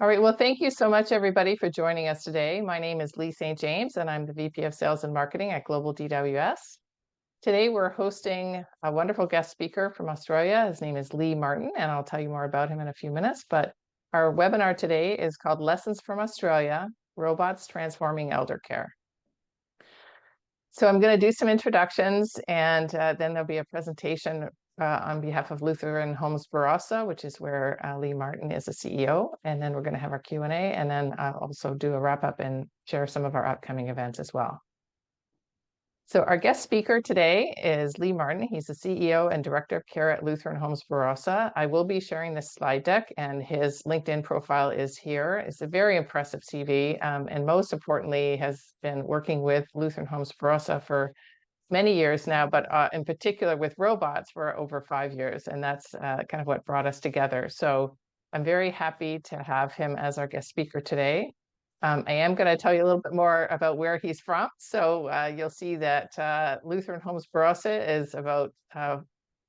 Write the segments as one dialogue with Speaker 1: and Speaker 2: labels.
Speaker 1: All right, well, thank you so much, everybody, for joining us today. My name is Lee St. James, and I'm the VP of Sales and Marketing at GlobalDWS. Today, we're hosting a wonderful guest speaker from Australia. His name is Lee Martin, and I'll tell you more about him in a few minutes. But our webinar today is called Lessons from Australia, Robots Transforming ElderCare. So I'm going to do some introductions, and then there'll be a presentation on behalf of Lutheran Homes Barossa, which is where Lee Martin is the CEO. And then we're going to have our Q&A, and then I'll also do a wrap-up and share some of our upcoming events as well. So our guest speaker today is Lee Martin. He's the CEO and Director of Care at Lutheran Homes Barossa. I will be sharing this slide deck, and his LinkedIn profile is here. It's a very impressive CV, and most importantly, has been working with Lutheran Homes Barossa for many years now, but in particular with robots for over 5 years, and that's kind of what brought us together. So I'm very happy to have him as our guest speaker today. I am going to tell you a little bit more about where he's from. So you'll see that Lutheran Homes Barossa is about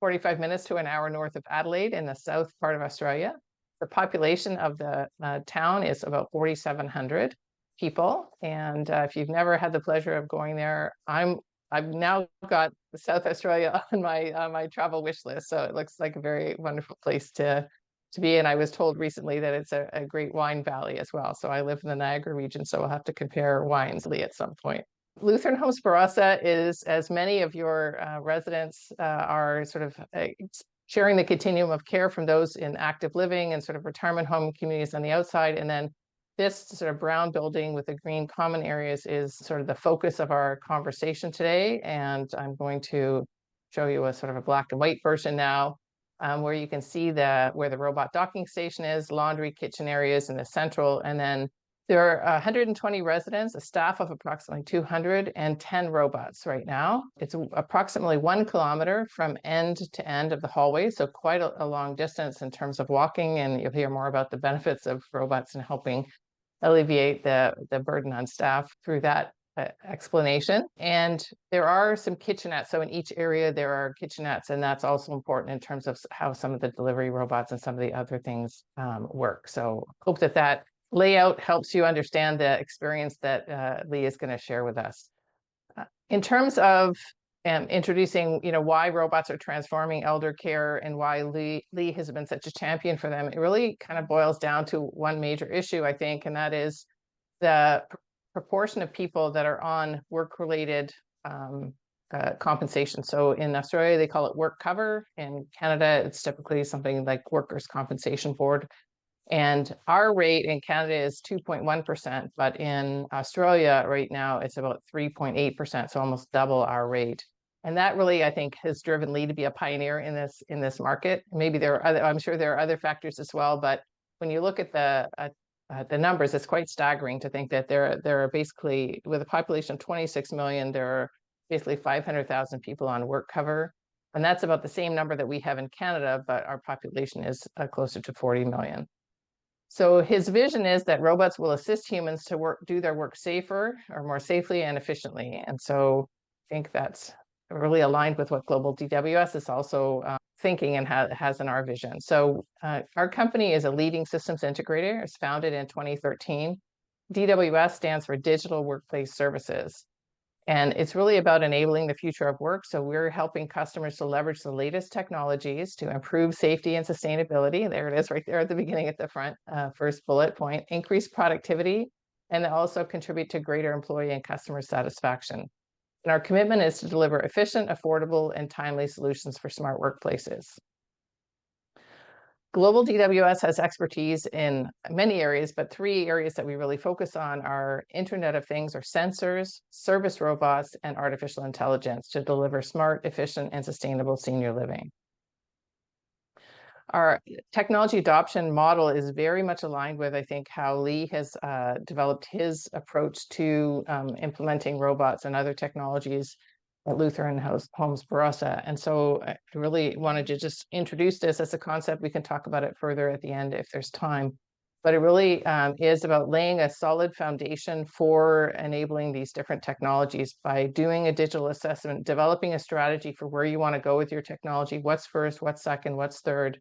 Speaker 1: 45 minutes to an hour north of Adelaide in the south part of Australia. The population of the town is about 4,700 people. And if you've never had the pleasure of going there, I've now got South Australia on my travel wish list. So it looks like a very wonderful place to be. And I was told recently that it's a great wine valley as well. So I live in the Niagara region, so we'll have to compare wines, Lee, at some point. Lutheran Homes Barossa is, as many of your residents are sort of sharing the continuum of care from those in active living and sort of retirement home communities on the outside. And then this sort of brown building with the green common areas is sort of the focus of our conversation today. And I'm going to show you a sort of a black and white version now, where you can see where the robot docking station is, laundry, kitchen areas in the central, and then there are 120 residents, a staff of approximately 210 robots right now. It's approximately 1 kilometer from end to end of the hallway, so quite a long distance in terms of walking, and you'll hear more about the benefits of robots in helping alleviate the burden on staff through that explanation. And there are some kitchenettes. So in each area, there are kitchenettes, and that's also important in terms of how some of the delivery robots and some of the other things work. So hope that layout helps you understand the experience that Lee is going to share with us. In terms of introducing, why robots are transforming elder care and why Lee has been such a champion for them, it really kind of boils down to one major issue, I think, and that is the proportion of people that are on work-related compensation. So in Australia, they call it work cover. In Canada, it's typically something like Workers' Compensation Board. And our rate in Canada is 2.1%, but in Australia right now, it's about 3.8%, so almost double our rate. And that really, I think, has driven Lee to be a pioneer in this market. Maybe I'm sure there are other factors as well, but when you look at the numbers, it's quite staggering to think that there are basically, with a population of 26 million, there are basically 500,000 people on work cover. And that's about the same number that we have in Canada, but our population is closer to 40 million. So his vision is that robots will assist humans to do their work safer or more safely and efficiently. And so I think that's really aligned with what GlobalDWS is also thinking and has in our vision. So our company is a leading systems integrator. It's founded in 2013. DWS stands for Digital Workplace Services. And it's really about enabling the future of work. So we're helping customers to leverage the latest technologies to improve safety and sustainability. There it is right there at the beginning at the front, first bullet point, increase productivity, and also contribute to greater employee and customer satisfaction. And our commitment is to deliver efficient, affordable, and timely solutions for smart workplaces. GlobalDWS has expertise in many areas, but 3 areas that we really focus on are Internet of Things, or sensors, service robots, and artificial intelligence to deliver smart, efficient, and sustainable senior living. Our technology adoption model is very much aligned with, I think, how Lee has developed his approach to implementing robots and other technologies at Lutheran Homes Barossa. And so I really wanted to just introduce this as a concept. We can talk about it further at the end if there's time. But it really is about laying a solid foundation for enabling these different technologies by doing a digital assessment, developing a strategy for where you want to go with your technology, what's first, what's second, what's third,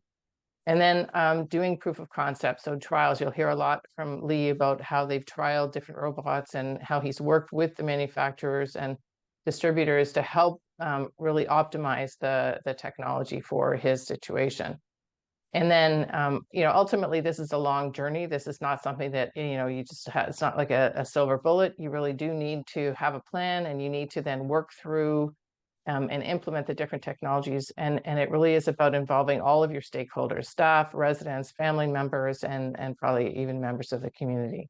Speaker 1: And then doing proof of concept, so trials. You'll hear a lot from Lee about how they've trialed different robots and how he's worked with the manufacturers and distributors to help really optimize the technology for his situation. And then, ultimately, this is a long journey. This is not something that, you just have, it's not like a silver bullet. You really do need to have a plan, and you need to then work through and implement the different technologies. And it really is about involving all of your stakeholders, staff, residents, family members, and probably even members of the community.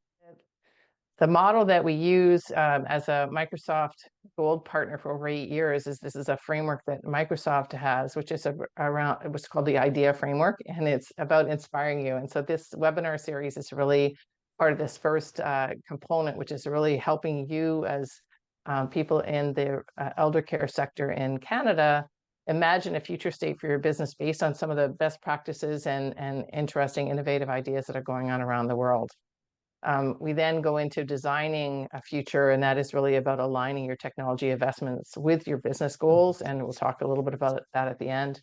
Speaker 1: The model that we use as a Microsoft Gold partner for over 8 years is this is a framework that Microsoft has, which is around what's called the IDEA framework, and it's about inspiring you. And so this webinar series is really part of this first component, which is really helping you as people in the elder care sector in Canada imagine a future state for your business based on some of the best practices and interesting, innovative ideas that are going on around the world. We then go into designing a future, and that is really about aligning your technology investments with your business goals. And we'll talk a little bit about that at the end.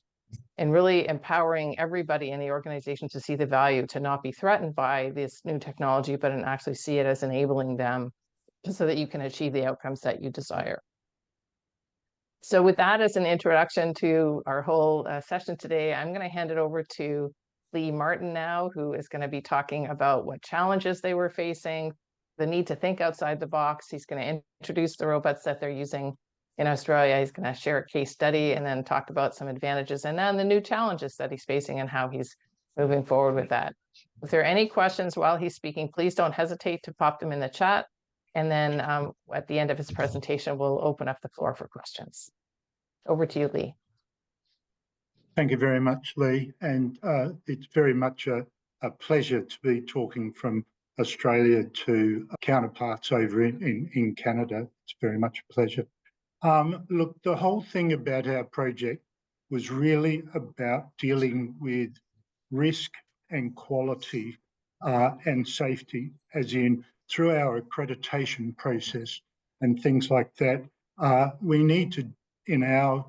Speaker 1: And really empowering everybody in the organization to see the value, to not be threatened by this new technology, but actually see it as enabling them so that you can achieve the outcomes that you desire. So with that as an introduction to our whole session today, I'm going to hand it over to Lee Martin now, who is going to be talking about what challenges they were facing, the need to think outside the box. He's going to introduce the robots that they're using in Australia. He's going to share a case study and then talk about some advantages and then the new challenges that he's facing and how he's moving forward with that. If there are any questions while he's speaking, please don't hesitate to pop them in the chat. And then at the end of his presentation, we'll open up the floor for questions. Over to you, Lee.
Speaker 2: Thank you very much, Lee. And it's very much a pleasure to be talking from Australia to counterparts over in Canada. It's very much a pleasure. Look, the whole thing about our project was really about dealing with risk and quality and safety, as in through our accreditation process and things like that. We need to, in our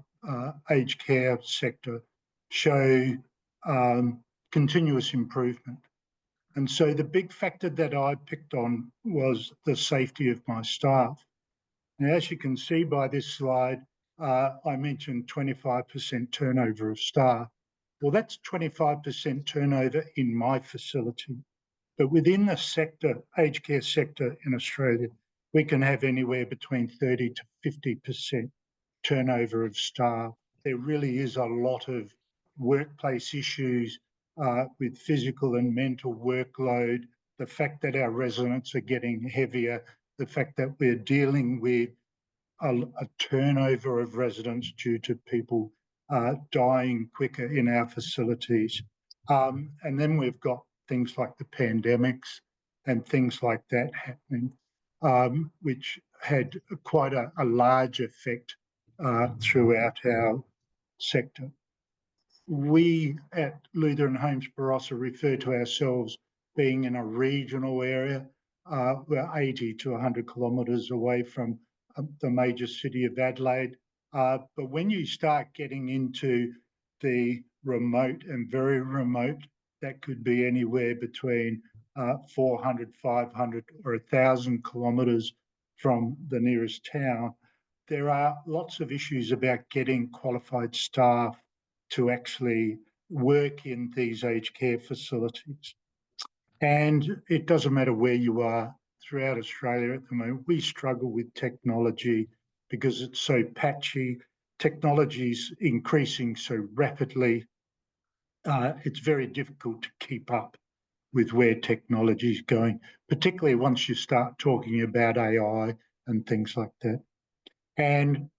Speaker 2: aged care sector, show continuous improvement. And so the big factor that I picked on was the safety of my staff. Now, as you can see by this slide, I mentioned 25% turnover of staff. Well, that's 25% turnover in my facility. But within the sector, aged care sector in Australia, we can have anywhere between 30 to 50% turnover of staff. There really is a lot of workplace issues with physical and mental workload, the fact that our residents are getting heavier, the fact that we're dealing with a turnover of residents due to people dying quicker in our facilities. And then we've got things like the pandemics and things like that happening, which had quite a large effect throughout our sector. We at Lutheran Homes Barossa refer to ourselves being in a regional area. We're 80 to 100 kilometres away from the major city of Adelaide. But when you start getting into the remote and very remote, that could be anywhere between 400, 500 or 1,000 kilometres from the nearest town, there are lots of issues about getting qualified staff to actually work in these aged care facilities. And it doesn't matter where you are throughout Australia at the moment, we struggle with technology because it's so patchy. Technology's increasing so rapidly. It's very difficult to keep up with where technology is going, particularly once you start talking about AI and things like that. And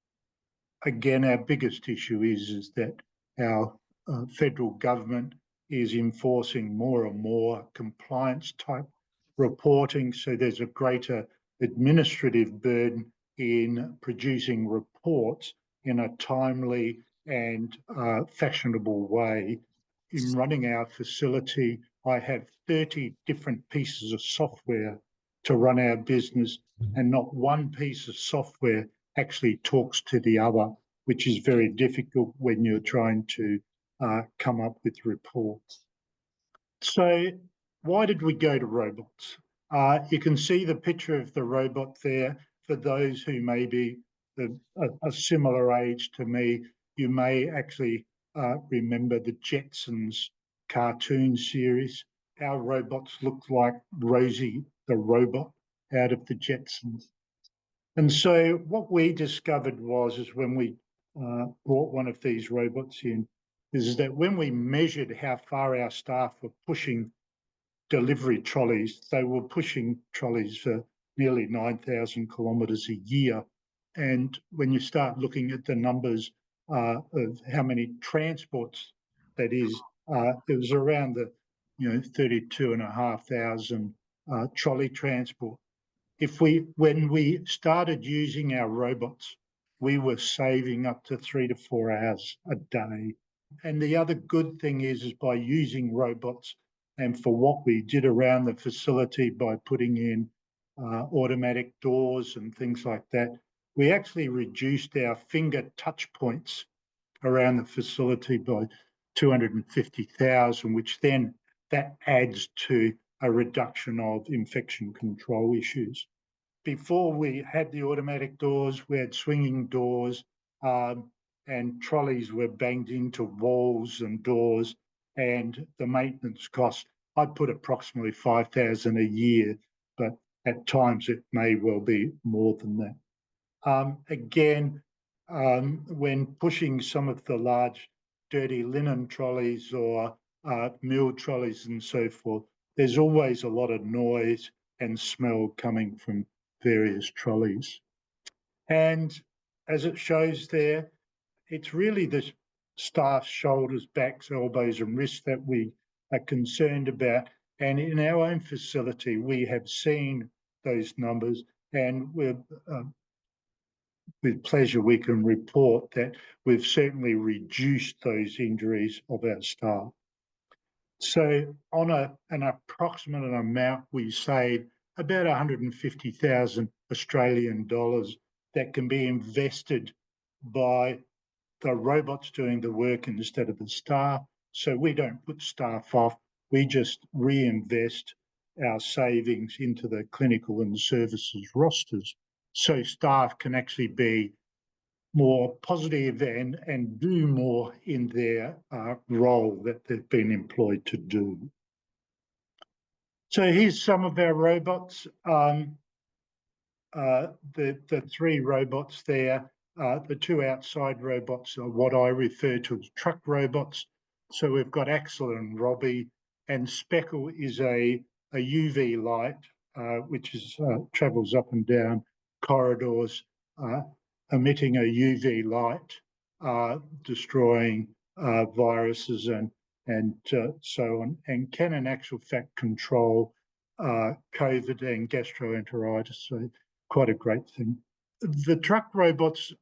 Speaker 2: again, our biggest issue is that our federal government is enforcing more and more compliance type reporting. So there's a greater administrative burden in producing reports in a timely and fashionable way. In running our facility, I have 30 different pieces of software to run our business, and not one piece of software actually talks to the other, which is very difficult when you're trying to come up with reports. So why did we go to robots? You can see the picture of the robot there. For those who may be a similar age to me, you may actually remember the Jetsons cartoon series. Our robots look like Rosie the robot out of the Jetsons. And so what we discovered is when we brought one of these robots in, is that when we measured how far our staff were pushing delivery trolleys, they were pushing trolleys for nearly 9,000 kilometres a year. And when you start looking at the numbers of how many transports that is, it was around the 32,500 trolley transport. When we started using our robots, we were saving up to 3 to 4 hours a day. And the other good thing is by using robots and for what we did around the facility by putting in automatic doors and things like that, we actually reduced our finger touch points around the facility by 250,000, which then that adds to a reduction of infection control issues. Before we had the automatic doors, we had swinging doors, and trolleys were banged into walls and doors, and the maintenance cost, I'd put approximately 5,000 a year, but at times it may well be more than that. Again, when pushing some of the large dirty linen trolleys or mill trolleys and so forth, there's always a lot of noise and smell coming from various trolleys. And as it shows there, it's really the staff's shoulders, backs, elbows and wrists that we are concerned about. And in our own facility, we have seen those numbers, and we're with pleasure, we can report that we've certainly reduced those injuries of our staff. So on an approximate amount, we save about 150,000 Australian dollars that can be invested by the robots doing the work instead of the staff. So we don't put staff off, we just reinvest our savings into the clinical and services rosters. So staff can actually be more positive and do more in their role that they've been employed to do. So here's some of our robots. The three robots there, the two outside robots are what I refer to as truck robots. So we've got Axel and Robbie, and Speckle is a UV light, which travels up and down corridors, emitting a UV light, destroying viruses and so on, and can in actual fact control COVID and gastroenteritis. So quite a great thing. The truck robots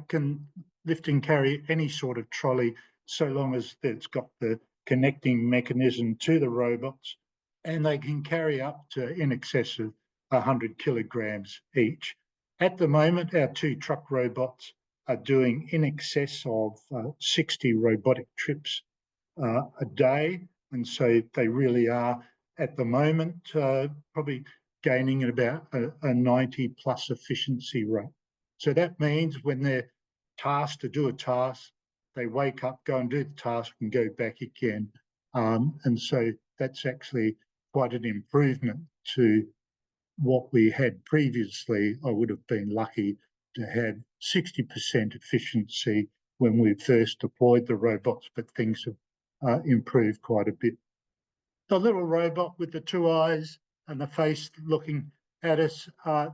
Speaker 2: can lift and carry any sort of trolley so long as it's got the connecting mechanism to the robots, and they can carry up to in excess of 100 kilograms each. At the moment, our two truck robots are doing in excess of 60 robotic trips a day, and so they really are at the moment probably gaining at about a 90 plus efficiency rate. So that means when they're tasked to do a task, they wake up, go and do the task and go back again. And so that's actually quite an improvement to what we had previously. I would have been lucky to have 60% efficiency when we first deployed the robots, but things have improved quite a bit. The little robot with the two eyes and the face looking at us,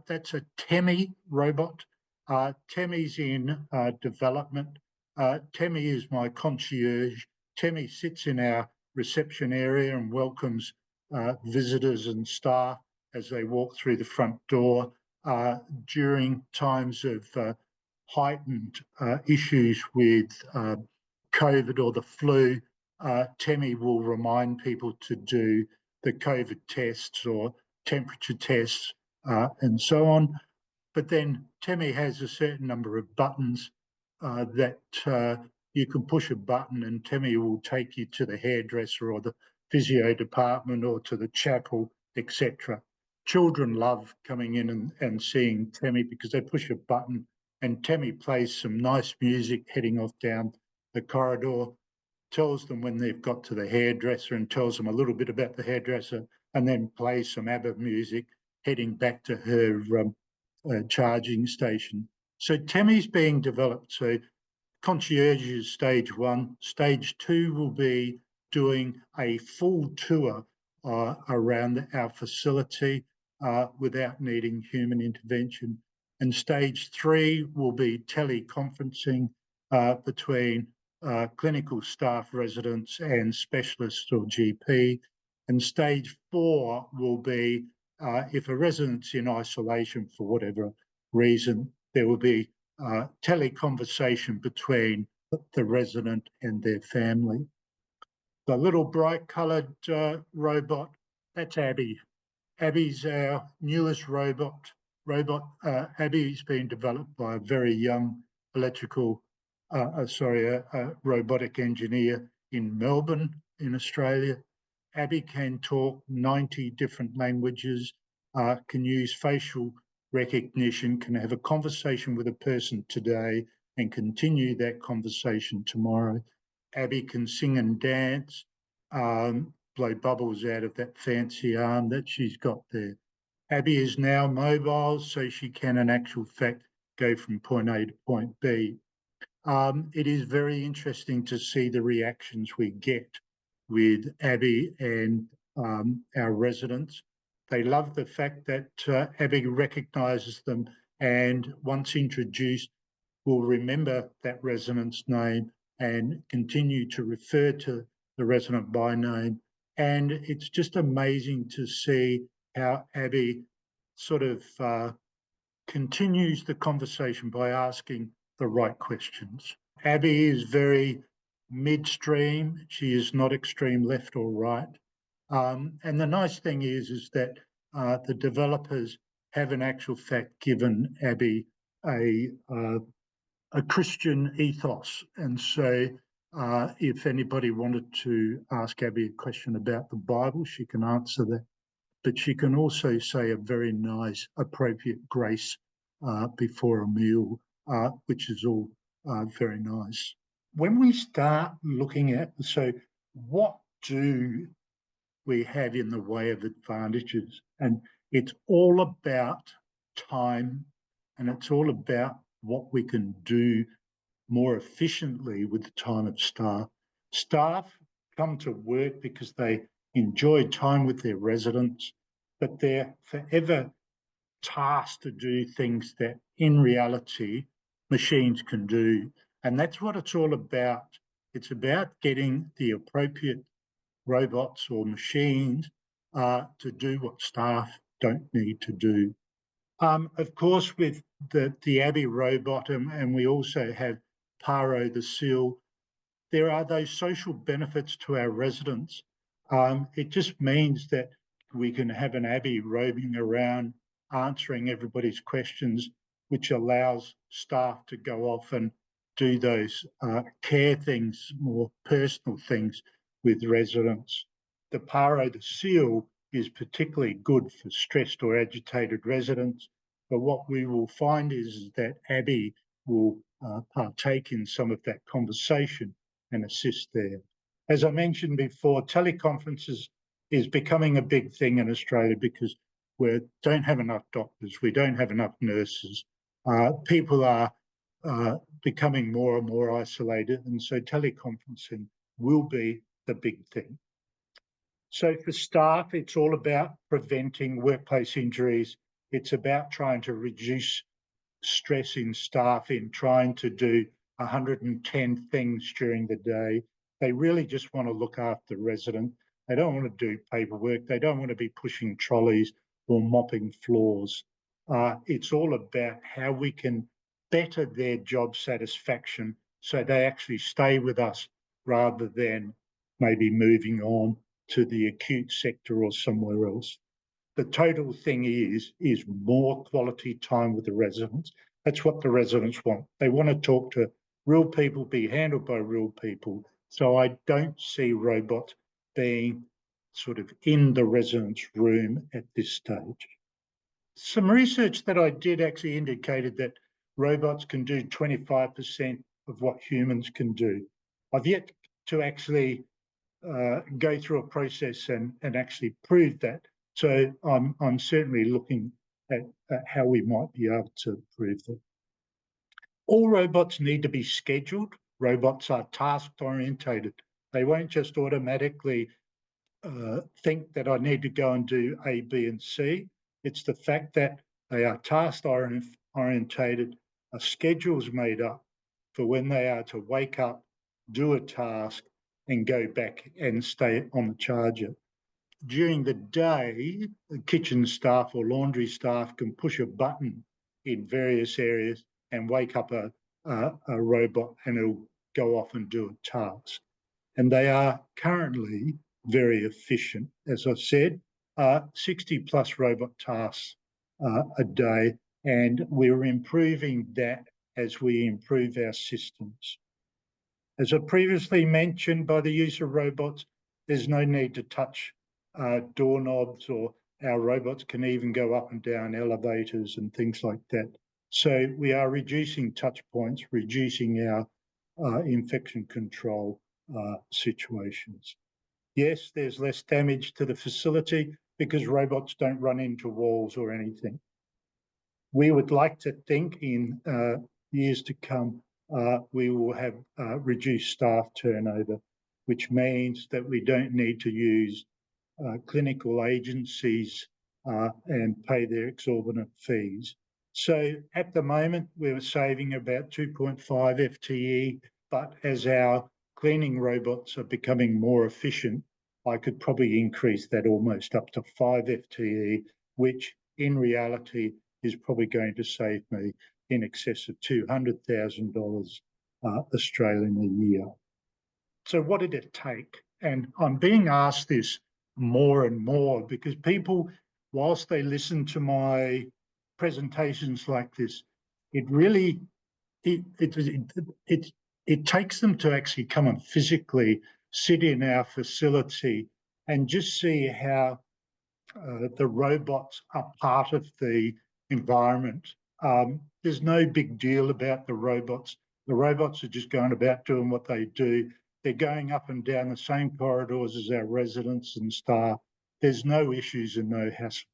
Speaker 2: that's a Temi robot. Temi's in development. Temi is my concierge. Temi sits in our reception area and welcomes visitors and staff as they walk through the front door. During times of heightened issues with COVID or the flu, Temi will remind people to do the COVID tests or temperature tests and so on. But then Temi has a certain number of buttons that you can push a button and Temi will take you to the hairdresser or the physio department or to the chapel, etc. Children love coming in and seeing Tammy because they push a button and Tammy plays some nice music heading off down the corridor, tells them when they've got to the hairdresser and tells them a little bit about the hairdresser, and then plays some ABBA music heading back to her charging station. So Tammy's being developed. So concierge is stage one. Stage two will be doing a full tour around our facility without needing human intervention. And stage three will be teleconferencing between clinical staff, residents, and specialists or GP. And stage four will be if a resident's in isolation for whatever reason, there will be teleconversation between the resident and their family. The little bright coloured robot, that's Abby. Abby's our newest robot. Abby's been developed by a very young robotic engineer in Melbourne, in Australia. Abby can talk 90 different languages, can use facial recognition, can have a conversation with a person today and continue that conversation tomorrow. Abby can sing and dance, blow bubbles out of that fancy arm that she's got there. Abby is now mobile, so she can, in actual fact, go from point A to point B. It is very interesting to see the reactions we get with Abby and our residents. They love the fact that Abby recognises them and once introduced will remember that resident's name and continue to refer to the resident by name. And it's just amazing to see how Abby sort of continues the conversation by asking the right questions. Abby is very midstream. She is not extreme left or right. And the nice thing is that the developers have in actual fact given Abby a Christian ethos. And so if anybody wanted to ask Abby a question about the Bible, she can answer that. But she can also say a very nice, appropriate grace before a meal, which is all very nice. When we start looking at, so what do we have in the way of advantages? And it's all about time, and it's all about what we can do more efficiently with the time of staff. Staff come to work because they enjoy time with their residents, but they're forever tasked to do things that in reality machines can do. And that's what it's all about. It's about getting the appropriate robots or machines to do what staff don't need to do. Of course, with the Abby robot, and we also have Paro the seal, there are those social benefits to our residents. It just means that we can have an Abby roaming around answering everybody's questions, which allows staff to go off and do those care things, more personal things with residents. The Paro the seal is particularly good for stressed or agitated residents, but what we will find is that Abby will partake in some of that conversation and assist there. As I mentioned before, teleconferences is becoming a big thing in Australia because we don't have enough doctors, we don't have enough nurses. People are becoming more and more isolated, and so teleconferencing will be the big thing. So for staff, it's all about preventing workplace injuries. It's about trying to reduce stress in staff in trying to do 110 things during the day. They really just want to look after the resident. They don't want to do paperwork. They don't want to be pushing trolleys or mopping floors. It's all about how we can better their job satisfaction so they actually stay with us rather than maybe moving on to the acute sector or somewhere else. The total thing is more quality time with the residents. That's what the residents want. They want to talk to real people, be handled by real people. So I don't see robots being sort of in the resident's room at this stage. Some research that I did actually indicated that robots can do 25% of what humans can do. I've yet to actually go through a process and actually prove that. So I'm certainly looking at how we might be able to prove that. All robots need to be scheduled. Robots are task-orientated. They won't just automatically think that I need to go and do A, B, and C. It's the fact that they are task-orientated, a schedule's made up for when they are to wake up, do a task, and go back and stay on the charger. During the day, the kitchen staff or laundry staff can push a button in various areas and wake up a robot, and it'll go off and do a task. And they are currently very efficient. As I said, 60 plus robot tasks a day, and we're improving that as we improve our systems. As I previously mentioned, by the use of robots, there's no need to touch doorknobs, or our robots can even go up and down elevators and things like that. So we are reducing touch points, reducing our infection control situations. Yes, there's less damage to the facility because robots don't run into walls or anything. We would like to think in years to come, we will have reduced staff turnover, which means that we don't need to use clinical agencies and pay their exorbitant fees. So at the moment, we're saving about 2.5 FTE, but as our cleaning robots are becoming more efficient, I could probably increase that almost up to 5 FTE, which in reality is probably going to save me in excess of $200,000 Australian a year. So what did it take? And I'm being asked this more and more because people, whilst they listen to my presentations like this, it really, it takes them to actually come and physically sit in our facility and just see how the robots are part of the environment. There's no big deal about the robots. The robots are just going about doing what they do. They're going up and down the same corridors as our residents and staff. There's no issues and no hassles.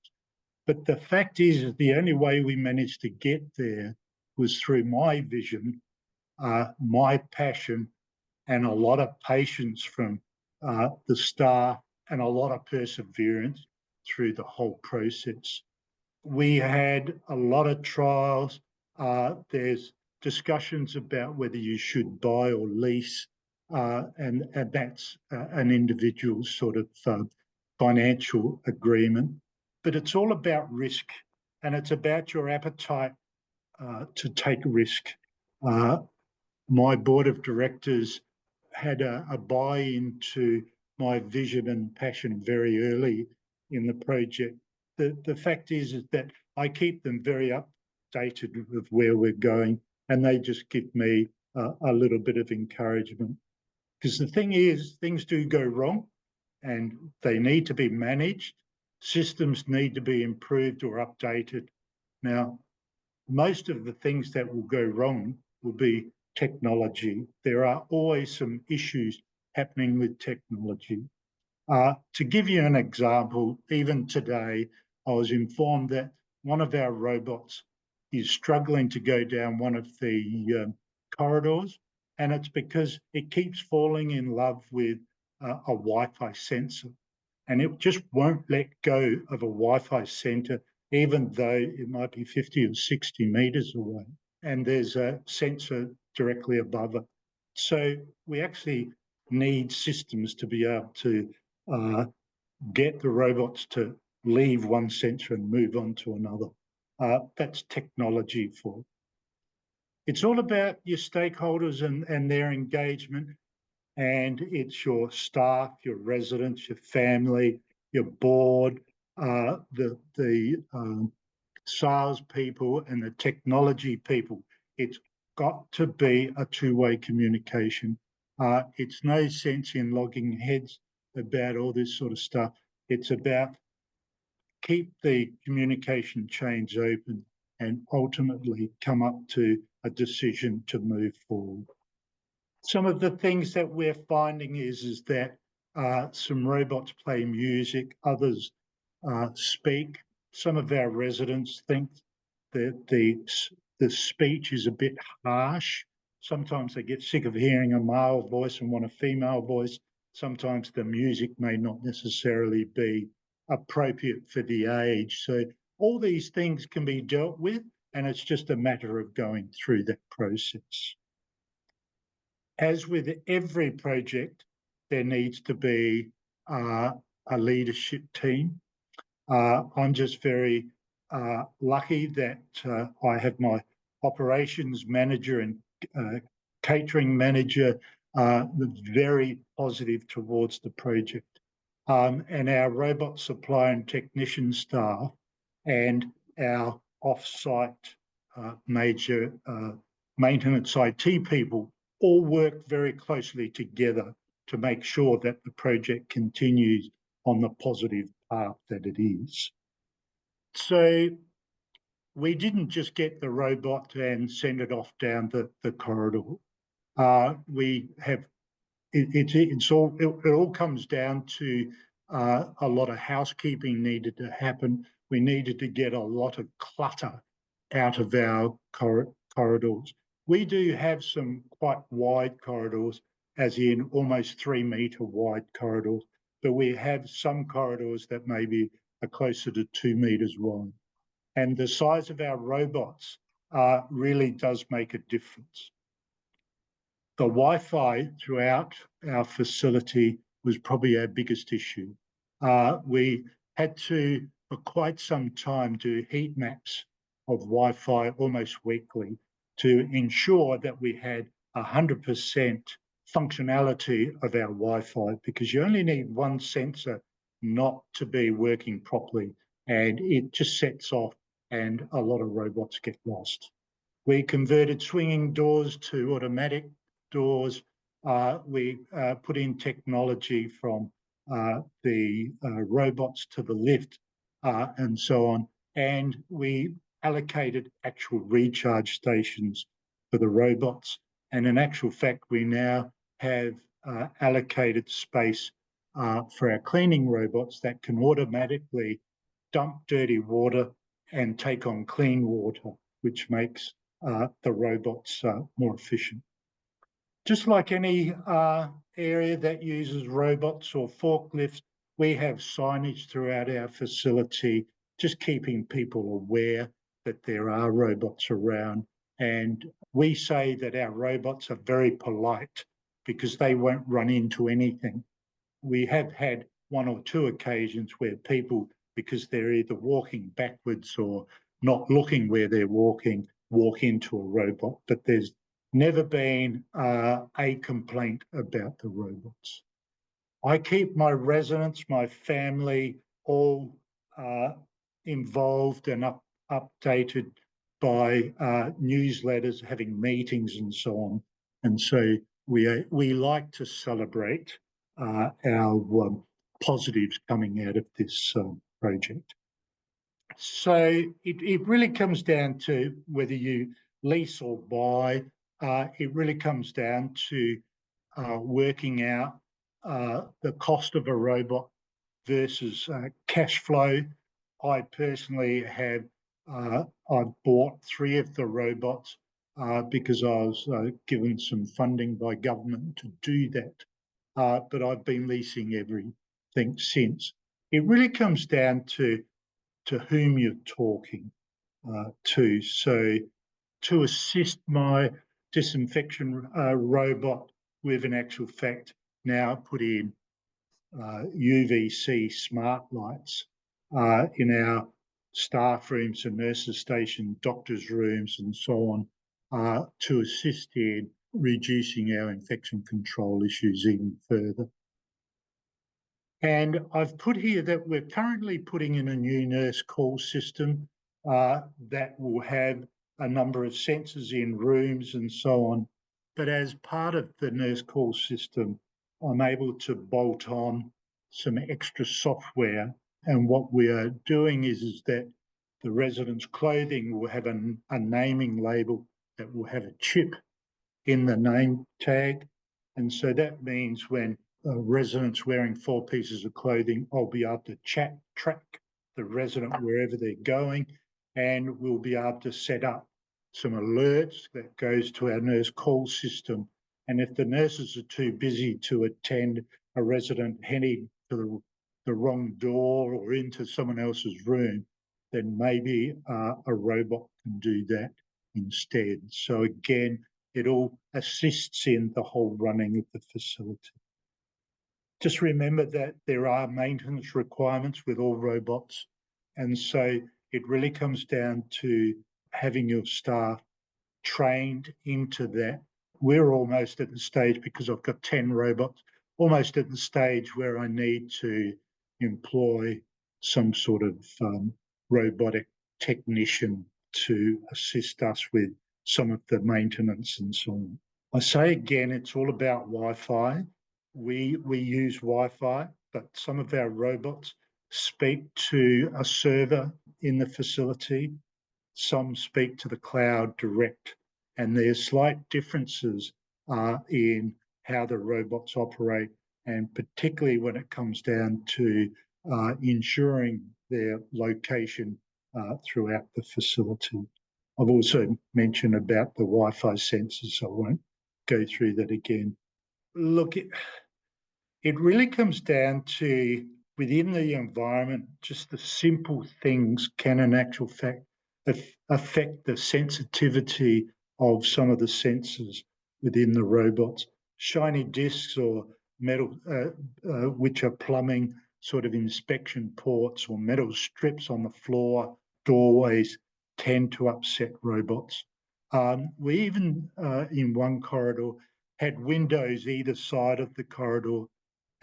Speaker 2: But the fact is that the only way we managed to get there was through my vision, my passion, and a lot of patience from the staff, and a lot of perseverance through the whole process. We had a lot of trials. There's discussions about whether you should buy or lease, and that's an individual sort of financial agreement. But it's all about risk, and it's about your appetite to take risk. My board of directors had a buy-in to my vision and passion very early in the project. The fact is that I keep them very updated with where we're going, and they just give me a little bit of encouragement. Because the thing is, things do go wrong, and they need to be managed. Systems need to be improved or updated. Now, most of the things that will go wrong will be technology. There are always some issues happening with technology. To give you an example, even today, I was informed that one of our robots is struggling to go down one of the corridors, and it's because it keeps falling in love with a Wi-Fi sensor, and it just won't let go of a Wi-Fi sensor, even though it might be 50 or 60 meters away, and there's a sensor directly above it. So we actually need systems to be able to get the robots to leave one sensor and move on to another. That's technology for it. It's all about your stakeholders and their engagement, and it's your staff, your residents, your family, your board, the sales people and the technology people. It's got to be a two-way communication. It's no sense in logging heads about all this sort of stuff. It's about keep the communication chains open and ultimately come up to a decision to move forward. Some of the things that we're finding is that some robots play music, others speak. Some of our residents think that the speech is a bit harsh. Sometimes they get sick of hearing a male voice and want a female voice. Sometimes the music may not necessarily be appropriate for the age. So all these things can be dealt with, and it's just a matter of going through that process. As with every project, there needs to be a leadership team. I'm just very lucky that I have my operations manager and catering manager that's very positive towards the project. And our robot supply and technician staff and our off-site major maintenance IT people all work very closely together to make sure that the project continues on the positive path that it is. So we didn't just get the robot and send it off down the corridor. We have, it all comes down to a lot of housekeeping needed to happen. We needed to get a lot of clutter out of our corridors. We do have some quite wide corridors, as in almost 3 metre wide corridors, but we have some corridors that maybe are closer to 2 metres wide. And the size of our robots really does make a difference. The Wi-Fi throughout our facility was probably our biggest issue. We had to, for quite some time, do heat maps of Wi-Fi almost weekly to ensure that we had 100% functionality of our Wi-Fi, because you only need one sensor not to be working properly, and it just sets off and a lot of robots get lost. We converted swinging doors to automatic doors. We put in technology from the robots to the lift and so on. And we allocated actual recharge stations for the robots. And in actual fact, we now have allocated space for our cleaning robots that can automatically dump dirty water and take on clean water, which makes the robots more efficient. Just like any area that uses robots or forklifts, we have signage throughout our facility, just keeping people aware that there are robots around. And we say that our robots are very polite because they won't run into anything. We have had 1 or 2 occasions where people, because they're either walking backwards or not looking where they're walking, walk into a robot, but there's never been a complaint about the robots. I keep my residents, my family, all involved and updated by newsletters, having meetings and so on. And so we like to celebrate our positives coming out of this project. So it really comes down to whether you lease or buy. It really comes down to working out the cost of a robot versus cash flow. I personally have I've bought 3 of the robots because I was given some funding by government to do that. But I've been leasing everything since. It really comes down to whom you're talking to. So to assist my disinfection robot, we've in actual fact now put in UVC smart lights in our staff rooms and nurses' station, doctors' rooms and so on to assist in reducing our infection control issues even further. And I've put here that we're currently putting in a new nurse call system that will have a number of sensors in rooms and so on. But as part of the nurse call system, I'm able to bolt on some extra software. And what we are doing is that the residents' clothing will have a naming label that will have a chip in the name tag. And so that means when a resident's wearing 4 pieces of clothing, I'll be able to track the resident wherever they're going, and we'll be able to set up some alerts that goes to our nurse call system. And if the nurses are too busy to attend a resident heading to the wrong door or into someone else's room, then maybe a robot can do that instead. So again, it all assists in the whole running of the facility. Just remember that there are maintenance requirements with all robots. And so it really comes down to having your staff trained into that. We're almost at the stage, because I've got 10 robots, almost at the stage where I need to employ some sort of robotic technician to assist us with some of the maintenance and so on. I say again, it's all about Wi-Fi. We use Wi-Fi, but some of our robots speak to a server in the facility. Some speak to the cloud direct, and there's slight differences in how the robots operate, and particularly when it comes down to ensuring their location throughout the facility. I've also mentioned about the Wi-Fi sensors, so I won't go through that again. Look, it really comes down to, within the environment, just the simple things can in actual fact affect the sensitivity of some of the sensors within the robots. Shiny discs or metal, which are plumbing sort of inspection ports, or metal strips on the floor, doorways, tend to upset robots. We even, in one corridor, had windows either side of the corridor,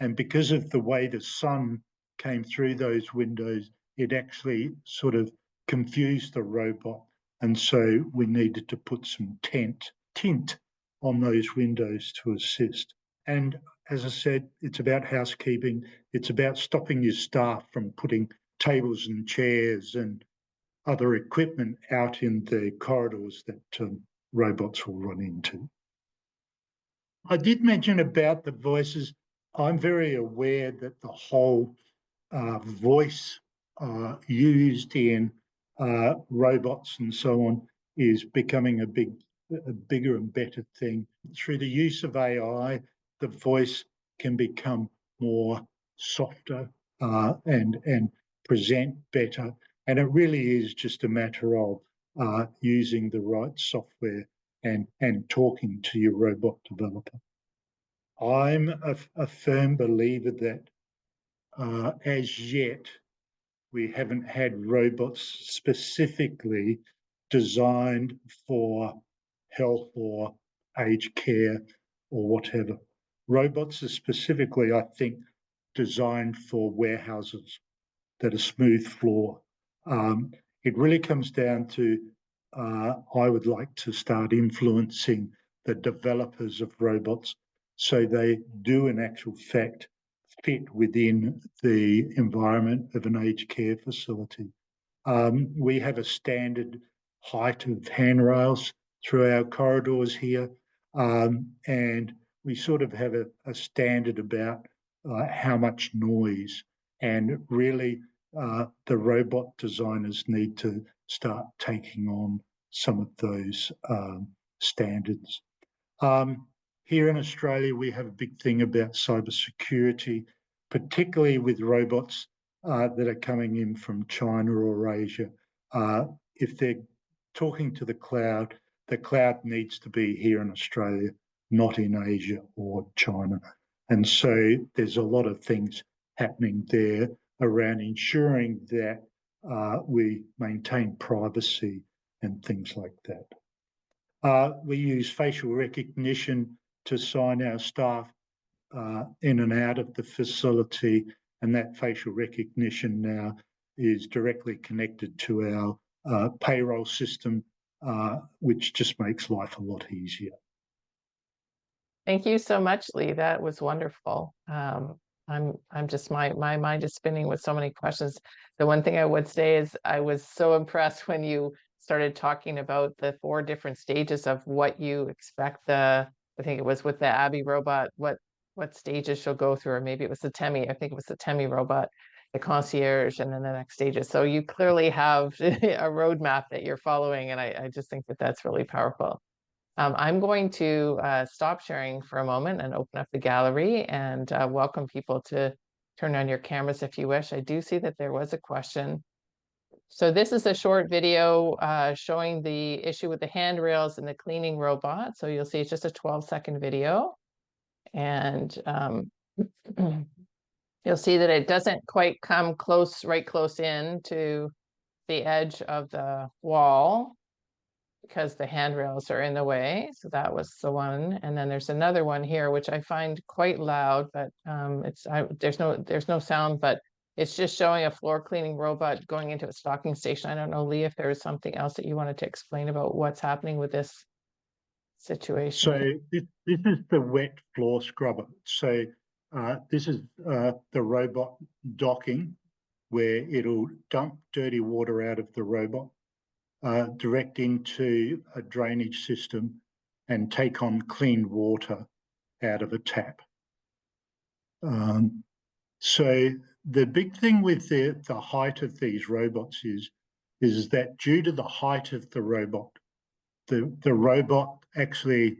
Speaker 2: and because of the way the sun came through those windows, it actually sort of confused the robot. And so we needed to put some tint on those windows to assist. And as I said, it's about housekeeping. It's about stopping your staff from putting tables and chairs and other equipment out in the corridors that robots will run into. I did mention about the voices. I'm very aware that the whole voice used in robots and so on is becoming a bigger and better thing. Through the use of AI, the voice can become more softer and present better. And it really is just a matter of using the right software and talking to your robot developer. I'm a firm believer that as yet, we haven't had robots specifically designed for health or aged care or whatever. Robots are specifically, I think, designed for warehouses that are smooth floor. It really comes down to, I would like to start influencing the developers of robots so they do in actual fact fit within the environment of an aged care facility. We have a standard height of handrails through our corridors here, and we sort of have a standard about how much noise, and really the robot designers need to start taking on some of those standards. Here in Australia, we have a big thing about cybersecurity, particularly with robots that are coming in from China or Asia. If they're talking to the cloud needs to be here in Australia, not in Asia or China. And so there's a lot of things happening there around ensuring that we maintain privacy and things like that. We use facial recognition to sign our staff in and out of the facility, and that facial recognition now is directly connected to our payroll system, which just makes life a lot easier.
Speaker 1: Thank you so much, Lee. That was wonderful. I'm just my mind is spinning with so many questions. The one thing I would say is I was so impressed when you started talking about the 4 different stages of what you expect I think it was with the Abby robot, what stages she'll go through, or maybe it was the Temi. I think it was the Temi robot, the concierge, and then the next stages. So you clearly have a roadmap that you're following, and I just think that that's really powerful. I'm going to stop sharing for a moment and open up the gallery and welcome people to turn on your cameras if you wish. I do see that there was a question. So this is a short video showing the issue with the handrails and the cleaning robot. So you'll see it's just a 12-second video. And you'll see that it doesn't quite come right close in to the edge of the wall, because the handrails are in the way. So that was the one. And then there's another one here, which I find quite loud, but there's no sound, but it's just showing a floor cleaning robot going into a stocking station. I don't know, Lee, if there was something else that you wanted to explain about what's happening with this situation.
Speaker 2: So this is the wet floor scrubber. So this is the robot docking, where it'll dump dirty water out of the robot, direct into a drainage system, and take on clean water out of a tap. So the big thing with the height of these robots is that due to the height of the robot, the robot actually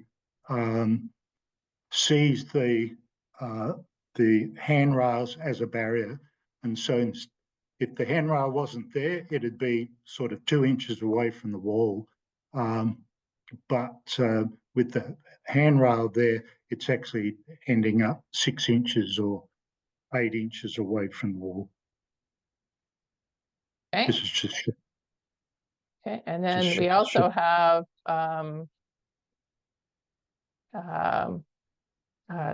Speaker 2: sees the handrails as a barrier, and so if the handrail wasn't there, it'd be sort of 2 inches away from the wall. But with the handrail there, it's actually ending up 6 inches or 8 inches away from the wall.
Speaker 1: Okay.
Speaker 2: This is just
Speaker 1: okay. And then we also have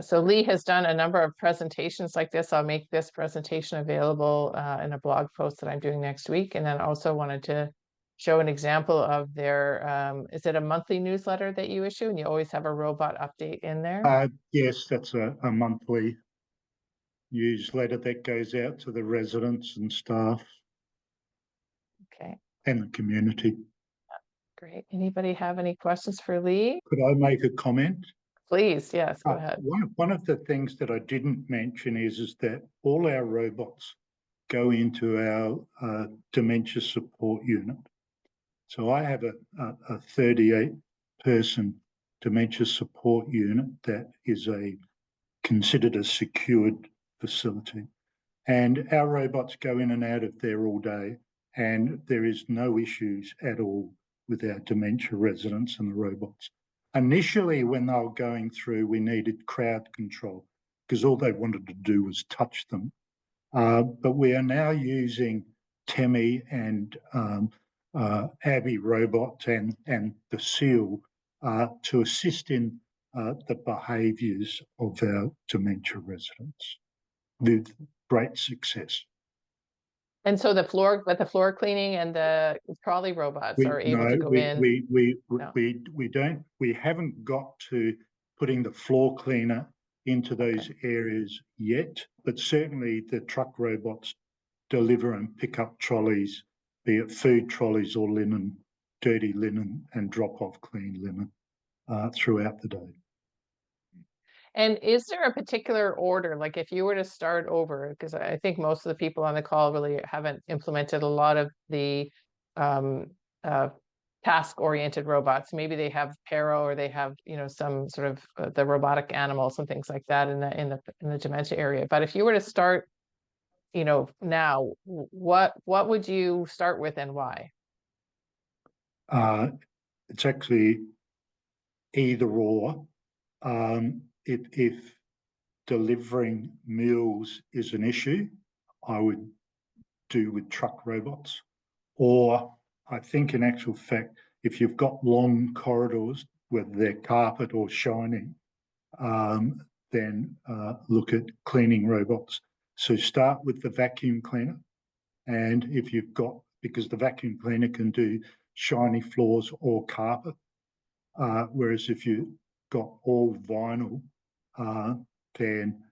Speaker 1: so Lee has done a number of presentations like this. I'll make this presentation available in a blog post that I'm doing next week. And then also wanted to show an example of their, is it a monthly newsletter that you issue? And you always have a robot update in there?
Speaker 2: Yes, that's a monthly newsletter that goes out to the residents and staff.
Speaker 1: Okay.
Speaker 2: And the community.
Speaker 1: Great. Anybody have any questions for Lee?
Speaker 2: Could I make a comment?
Speaker 1: Please, yes, go ahead.
Speaker 2: One of the things that I didn't mention is that all our robots go into our dementia support unit. So I have a 38-person dementia support unit that is considered a secured facility. And our robots go in and out of there all day, and there is no issues at all with our dementia residents and the robots. Initially, when they were going through, we needed crowd control because all they wanted to do was touch them. But we are now using Temi and Abby robot and the SEAL to assist in the behaviours of our dementia residents with great success.
Speaker 1: And so the floor cleaning and the trolley robots are able to go in?
Speaker 2: We haven't got to putting the floor cleaner into those areas yet, but certainly the truck robots deliver and pick up trolleys, be it food trolleys or linen, dirty linen, and drop off clean linen throughout the day.
Speaker 1: And is there a particular order, like if you were to start over, because I think most of the people on the call really haven't implemented a lot of the task-oriented robots. Maybe they have Pero, or they have, you know, some sort of the robotic animals and things like that in the dementia area. But if you were to start, you know, now, what would you start with and why?
Speaker 2: It's actually either or. If delivering meals is an issue, I would do with truck robots. Or I think in actual fact, if you've got long corridors, whether they're carpet or shining, then look at cleaning robots. So start with the vacuum cleaner. And if you've got, because the vacuum cleaner can do shiny floors or carpet, whereas if you've got all vinyl, then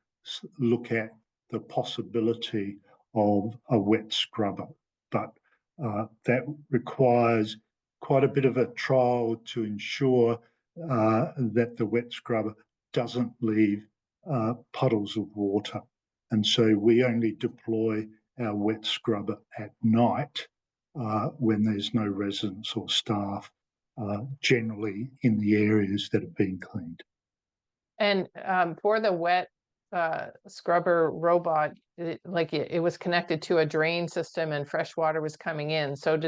Speaker 2: look at the possibility of a wet scrubber, but that requires quite a bit of a trial to ensure that the wet scrubber doesn't leave puddles of water. And so we only deploy our wet scrubber at night when there's no residents or staff generally in the areas that have been cleaned.
Speaker 1: And for the wet scrubber robot, it was connected to a drain system and fresh water was coming in. So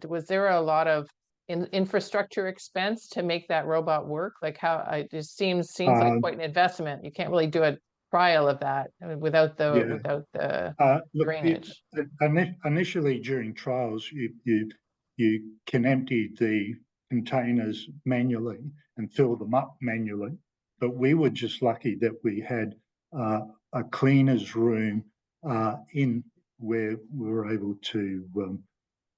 Speaker 1: was there a lot of infrastructure expense to make that robot work? Like how it just seems like quite an investment. You can't really do a trial of that without the drainage.
Speaker 2: Initially during trials, you can empty the containers manually and fill them up manually. But we were just lucky that we had a cleaner's room in where we were able to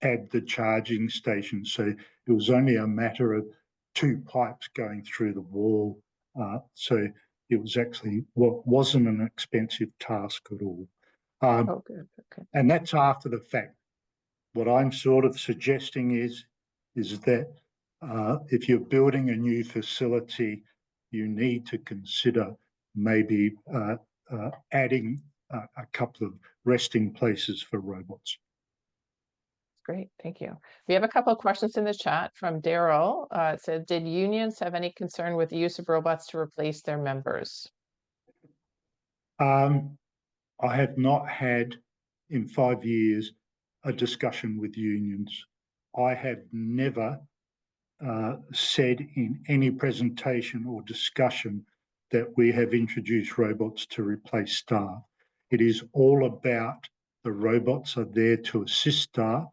Speaker 2: add the charging station. So it was only a matter of 2 pipes going through the wall. So it was actually wasn't an expensive task at all.
Speaker 1: Good. Okay.
Speaker 2: And that's after the fact. What I'm sort of suggesting is that if you're building a new facility, you need to consider maybe adding a couple of resting places for robots.
Speaker 1: Great, thank you. We have a couple of questions in the chat from Daryl. It said, did unions have any concern with the use of robots to replace their members?
Speaker 2: I have not had in 5 years a discussion with unions. I have never said in any presentation or discussion that we have introduced robots to replace staff. It is all about the robots are there to assist staff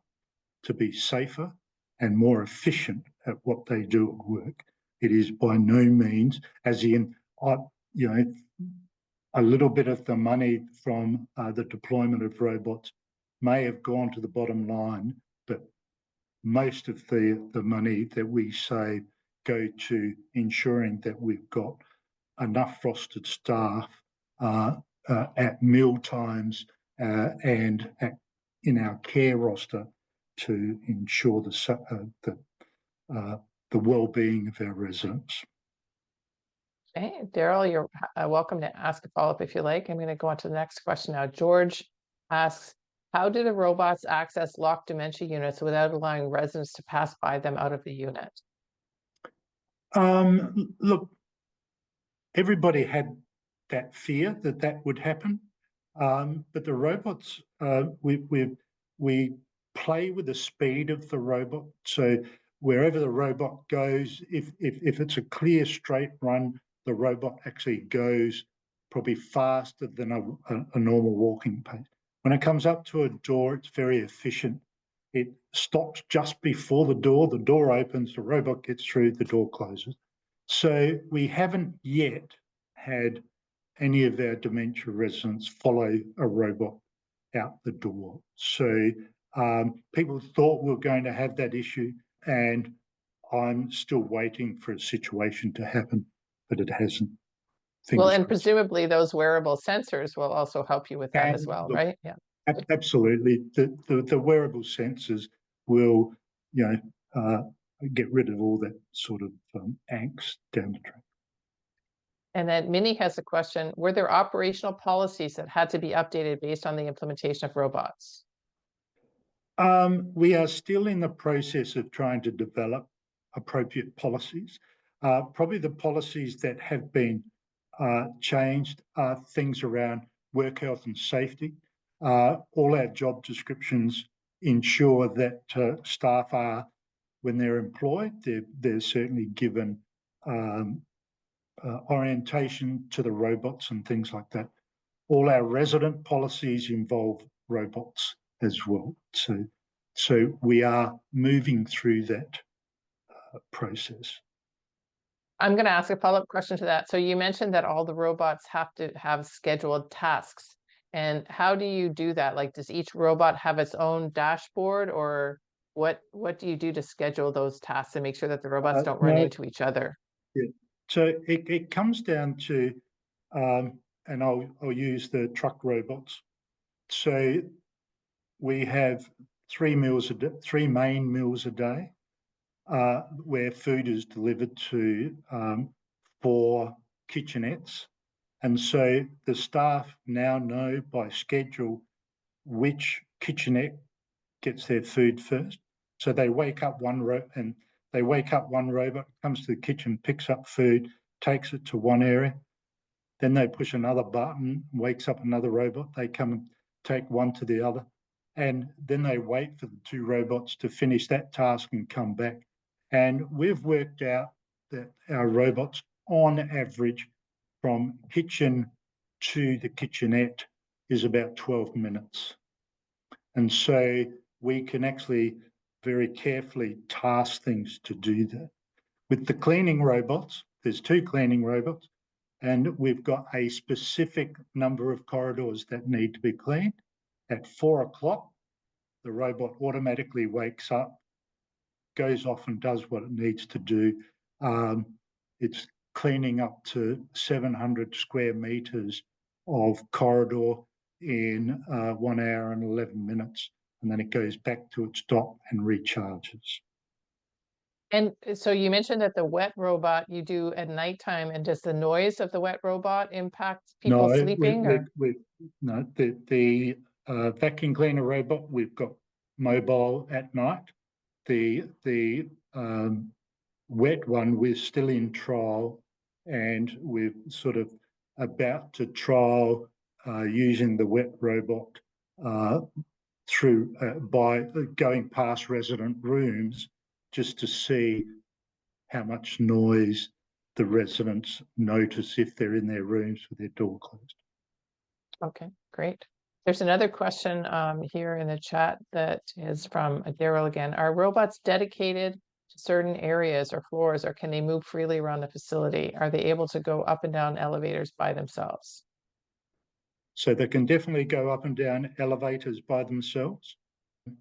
Speaker 2: to be safer and more efficient at what they do at work. It is by no means, as in, a little bit of the money from the deployment of robots may have gone to the bottom line, but most of the money that we save go to ensuring that we've got enough rostered staff at meal times and in our care roster to ensure the well-being of our residents.
Speaker 1: Okay, Daryl, you're welcome to ask a follow-up if you like. I'm going to go on to the next question now. George asks, how do the robots access locked dementia units without allowing residents to pass by them out of the unit?
Speaker 2: Look, everybody had that fear that would happen, but the robots, we play with the speed of the robot. So wherever the robot goes, if it's a clear straight run, the robot actually goes probably faster than a normal walking pace. When it comes up to a door, it's very efficient. It stops just before the door opens, the robot gets through, the door closes. So we haven't yet had any of our dementia residents follow a robot out the door. So people thought we were going to have that issue, and I'm still waiting for a situation to happen, but it hasn't.
Speaker 1: Well, and presumably those wearable sensors will also help you with that as well, right? Yeah.
Speaker 2: Absolutely. The wearable sensors will, get rid of all that sort of angst down the track.
Speaker 1: And then Minnie has a question. Were there operational policies that had to be updated based on the implementation of robots?
Speaker 2: We are still in the process of trying to develop appropriate policies. Probably the policies that have been changed are things around work health and safety. All our job descriptions ensure that staff are, when they're employed, they're certainly given orientation to the robots and things like that. All our resident policies involve robots as well. So we are moving through that process.
Speaker 1: I'm going to ask a follow-up question to that. So you mentioned that all the robots have to have scheduled tasks. And how do you do that? Like, does each robot have its own dashboard, or what do you do to schedule those tasks and make sure that the robots don't run into each other?
Speaker 2: Yeah. So it comes down to and I'll use the truck robots. So we have three main meals a day, where food is delivered to 4 kitchenettes. And so the staff now know by schedule which kitchenette gets their food first. So they wake up one robot, comes to the kitchen, picks up food, takes it to one area. Then they push another button, wakes up another robot. They come and take one to the other. And then they wait for the 2 robots to finish that task and come back. And we've worked out that our robots, on average, from kitchen to the kitchenette is about 12 minutes. And so we can actually very carefully task things to do that. With the cleaning robots, there's 2 cleaning robots, and we've got a specific number of corridors that need to be cleaned. At 4 o'clock, the robot automatically wakes up, goes off and does what it needs to do. It's cleaning up to 700 square meters of corridor in 1 hour and 11 minutes. And then it goes back to its dock and recharges.
Speaker 1: And so you mentioned that the wet robot you do at nighttime, and does the noise of the wet robot impact people sleeping?
Speaker 2: No, the vacuum cleaner robot, we've got mobile at night. The wet one, we're still in trial, and we're sort of about to trial using the wet robot by going past resident rooms, just to see how much noise the residents notice if they're in their rooms with their door closed.
Speaker 1: Okay, great. There's another question here in the chat that is from Daryl again. Are robots dedicated to certain areas or floors, or can they move freely around the facility? Are they able to go up and down elevators by themselves?
Speaker 2: So they can definitely go up and down elevators by themselves.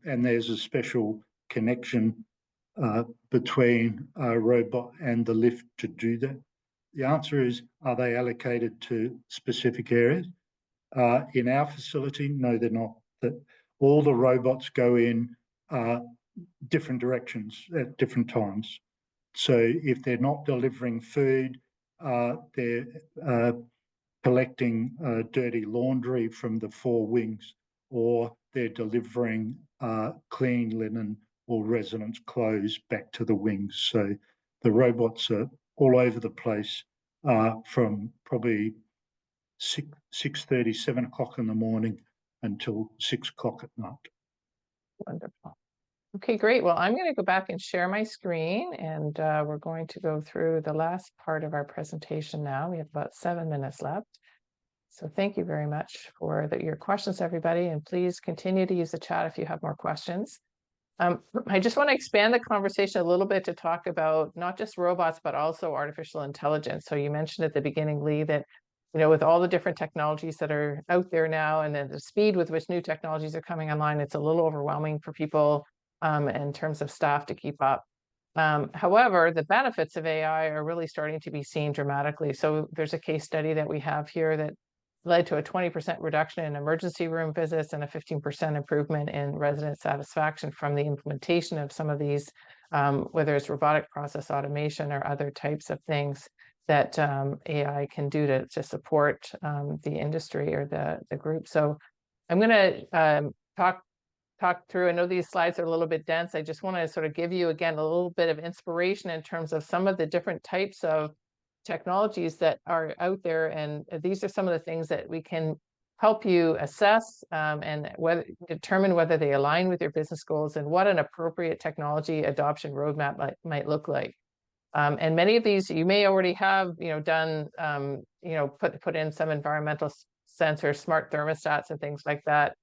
Speaker 2: And there's a special connection between a robot and the lift to do that. The answer is, are they allocated to specific areas? In our facility, no, they're not. That all the robots go in different directions at different times. So if they're not delivering food, they're collecting dirty laundry from the 4 wings, or they're delivering clean linen or residents' clothes back to the wings. So the robots are all over the place from probably 6:30, 7 o'clock in the morning until 6 o'clock at night.
Speaker 1: Wonderful. Okay, great. Well, I'm going to go back and share my screen, and we're going to go through the last part of our presentation now. We have about 7 minutes left. So thank you very much for your questions, everybody, and please continue to use the chat if you have more questions. I just want to expand the conversation a little bit to talk about not just robots, but also artificial intelligence. So you mentioned at the beginning, Lee, that with all the different technologies that are out there now, and then the speed with which new technologies are coming online, it's a little overwhelming for people in terms of staff to keep up. However, the benefits of AI are really starting to be seen dramatically. So there's a case study that we have here that led to a 20% reduction in emergency room visits and a 15% improvement in resident satisfaction from the implementation of some of these, whether it's robotic process automation or other types of things that AI can do to support the industry or the group. So I'm going to talk through. I know these slides are a little bit dense. I just want to sort of give you again a little bit of inspiration in terms of some of the different types of technologies that are out there, and these are some of the things that we can help you assess and determine whether they align with your business goals and what an appropriate technology adoption roadmap might look like. And many of these you may already have done put in some environmental sensors, smart thermostats and things like that,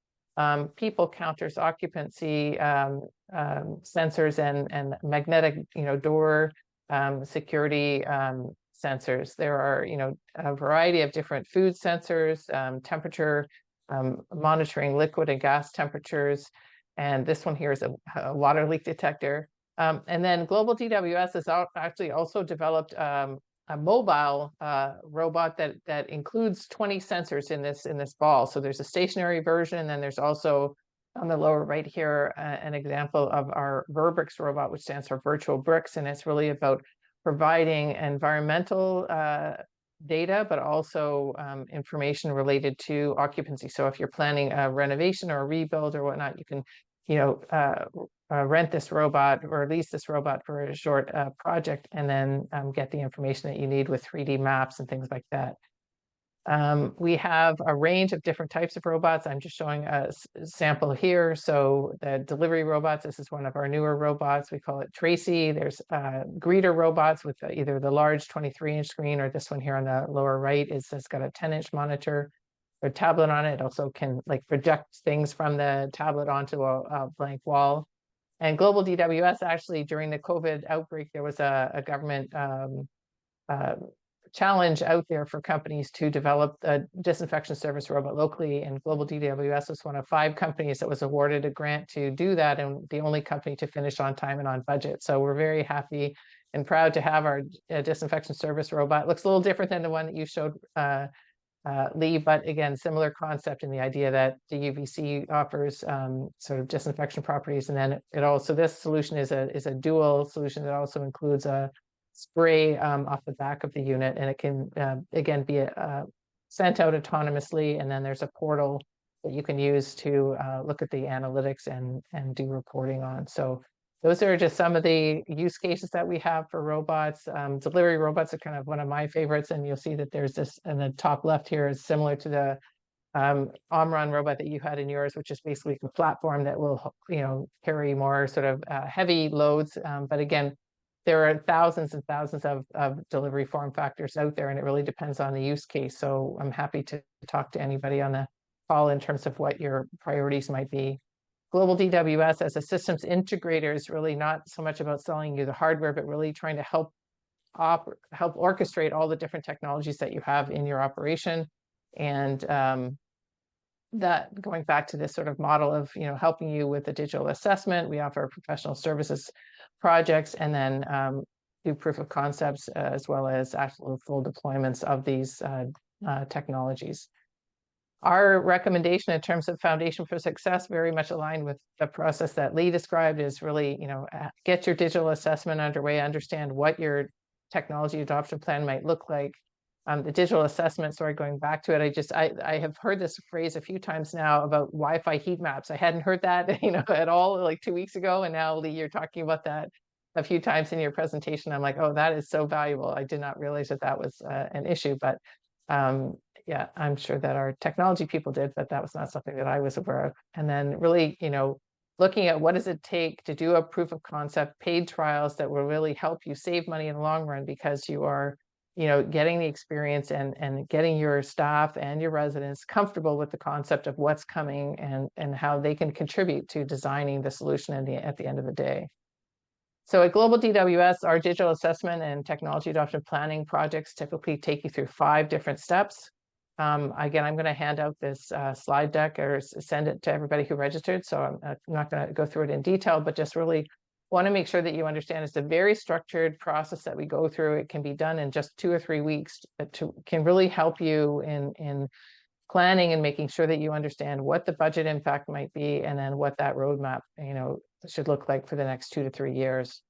Speaker 1: people counters, occupancy sensors, and magnetic door security sensors. There are, a variety of different food sensors, temperature monitoring liquid and gas temperatures. And this one here is a water leak detector. And then GlobalDWS has actually also developed a mobile robot that includes 20 sensors in this ball. So there's a stationary version, and then there's also on the lower right here an example of our Verbrix robot, which stands for virtual bricks, and it's really about providing environmental data, but also information related to occupancy. So if you're planning a renovation or a rebuild or whatnot, you can, rent this robot or lease this robot for a short project, and then get the information that you need with 3D maps and things like that. We have a range of different types of robots. I'm just showing a sample here. So the delivery robots, this is one of our newer robots. We call it Tracy. There's greeter robots with either the large 23-inch screen, or this one here on the lower right it's got a 10-inch monitor or tablet on it. It also can project things from the tablet onto a blank wall. And GlobalDWS, actually, during the COVID outbreak, there was a government challenge out there for companies to develop a disinfection service robot locally, and GlobalDWS was one of 5 companies that was awarded a grant to do that, and the only company to finish on time and on budget. So we're very happy and proud to have our disinfection service robot. It looks a little different than the one that you showed, Lee, but again, similar concept in the idea that the UVC offers sort of disinfection properties, and then it also, this solution is a dual solution that also includes a spray off the back of the unit, and it can again be sent out autonomously, and then there's a portal that you can use to look at the analytics and do reporting on. So those are just some of the use cases that we have for robots. Delivery robots are kind of one of my favorites, and you'll see that there's this in the top left here is similar to the Omron robot that you had in yours, which is basically a platform that will carry more sort of heavy loads. But again, there are thousands and thousands of delivery form factors out there, and it really depends on the use case. So I'm happy to talk to anybody on the call in terms of what your priorities might be. GlobalDWS as a systems integrator is really not so much about selling you the hardware, but really trying to help orchestrate all the different technologies that you have in your operation. And that going back to this sort of model of helping you with the digital assessment, we offer professional services projects, and then do proof of concepts as well as actual full deployments of these technologies. Our recommendation in terms of foundation for success, very much aligned with the process that Lee described, is really, get your digital assessment underway, understand what your technology adoption plan might look like. The digital assessment, sorry, going back to it, I have heard this phrase a few times now about Wi-Fi heat maps. I hadn't heard that, at all like 2 weeks ago. And now, Lee, you're talking about that a few times in your presentation. I'm like, oh, that is so valuable. I did not realize that was an issue, but yeah, I'm sure that our technology people did, but that was not something that I was aware of. And then really, looking at what does it take to do a proof of concept, paid trials that will really help you save money in the long run, because you are, getting the experience and getting your staff and your residents comfortable with the concept of what's coming and how they can contribute to designing the solution at the end of the day. So at GlobalDWS, our digital assessment and technology adoption planning projects typically take you through 5 different steps. Again, I'm going to hand out this slide deck or send it to everybody who registered. So I'm not going to go through it in detail, but just really want to make sure that you understand it's a very structured process that we go through. It can be done in just 2 or 3 weeks. Can really help you in planning and making sure that you understand what the budget impact might be, and then what that roadmap should look like for the next 2 to 3 years.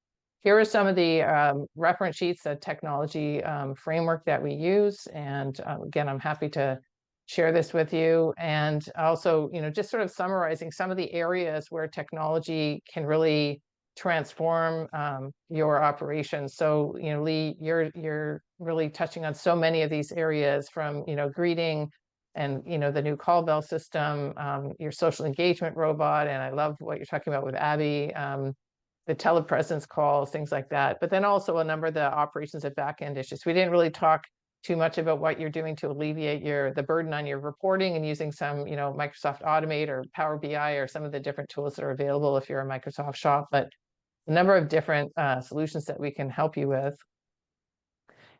Speaker 1: Here are some of the reference sheets, the technology framework that we use. And again, I'm happy to share this with you. And also, just sort of summarizing some of the areas where technology can really transform your operations. So, Lee, you're really touching on so many of these areas, from, greeting and, the new call bell system, your social engagement robot. And I love what you're talking about with Abby. The telepresence calls, things like that, but then also a number of the operations at back-end issues. We didn't really talk too much about what you're doing to alleviate the burden on your reporting, and using some, Microsoft Automate or Power BI or some of the different tools that are available if you're a Microsoft shop, but a number of different solutions that we can help you with.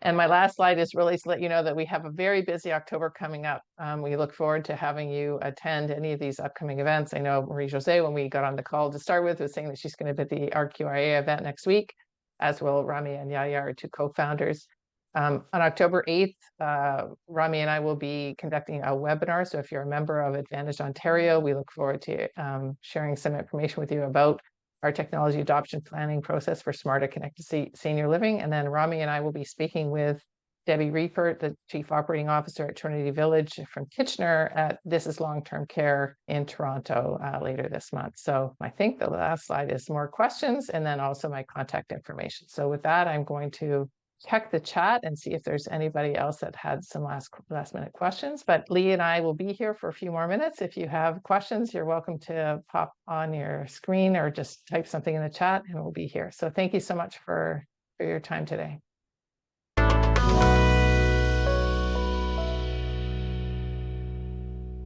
Speaker 1: And my last slide is really to let you know that we have a very busy October coming up. We look forward to having you attend any of these upcoming events. I know Marie-José, when we got on the call to start with, was saying that she's going to be at the RQIA event next week, as will Rami and Yaya, our 2 co-founders. On October 8th, Rami and I will be conducting a webinar. So if you're a member of Advantage Ontario, we look forward to sharing some information with you about our technology adoption planning process for smarter connected senior living. And then Rami and I will be speaking with Debbie Riefert, the Chief Operating Officer at Trinity Village from Kitchener at This is Long-Term Care in Toronto later this month. So I think the last slide is more questions and then also my contact information. So with that, I'm going to check the chat and see if there's anybody else that had some last minute questions. But Lee and I will be here for a few more minutes. If you have questions, you're welcome to pop on your screen or just type something in the chat and we'll be here. So thank you so much for your time today.